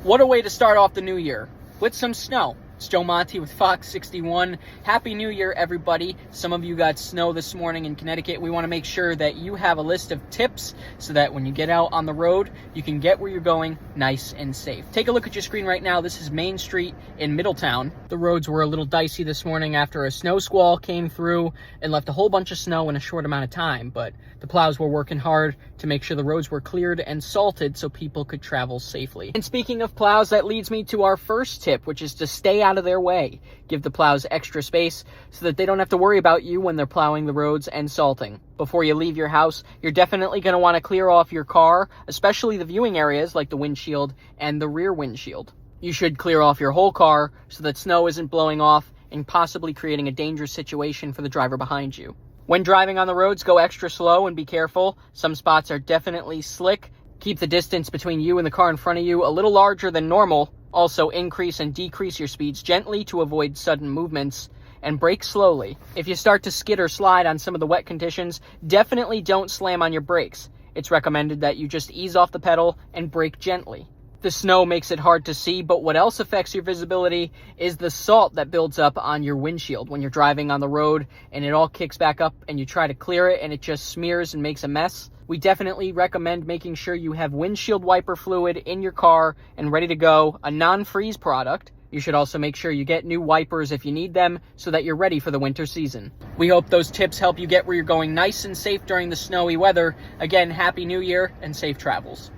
What a way to start off the new year, with some snow. It's Joe Monty with Fox 61. Happy New Year, everybody. Some of you got snow this morning in Connecticut. We want to make sure that you have a list of tips so that when you get out on the road, you can get where you're going nice and safe. Take a look at your screen right now. This is Main Street in Middletown. The roads were a little dicey this morning after a snow squall came through and left a whole bunch of snow in a short amount of time, but the plows were working hard to make sure the roads were cleared and salted so people could travel safely. And speaking of plows, that leads me to our first tip, which is to stay out of their way. Give the plows extra space so that they don't have to worry about you when they're plowing the roads and salting. Before you leave your house, you're definitely going to want to clear off your car, especially the viewing areas like the windshield and the rear windshield. You should clear off your whole car so that snow isn't blowing off and possibly creating a dangerous situation for the driver behind you. When driving on the roads, go extra slow and be careful. Some spots are definitely slick. Keep the distance between you and the car in front of you a little larger than normal. Also, increase and decrease your speeds gently to avoid sudden movements, and brake slowly. If you start to skid or slide on some of the wet conditions, definitely don't slam on your brakes. It's recommended that you just ease off the pedal and brake gently. The snow makes it hard to see, but what else affects your visibility is the salt that builds up on your windshield when you're driving on the road and it all kicks back up and you try to clear it and it just smears and makes a mess. We definitely recommend making sure you have windshield wiper fluid in your car and ready to go, a non-freeze product. You should also make sure you get new wipers if you need them so that you're ready for the winter season. We hope those tips help you get where you're going nice and safe during the snowy weather. Again, Happy New Year and safe travels.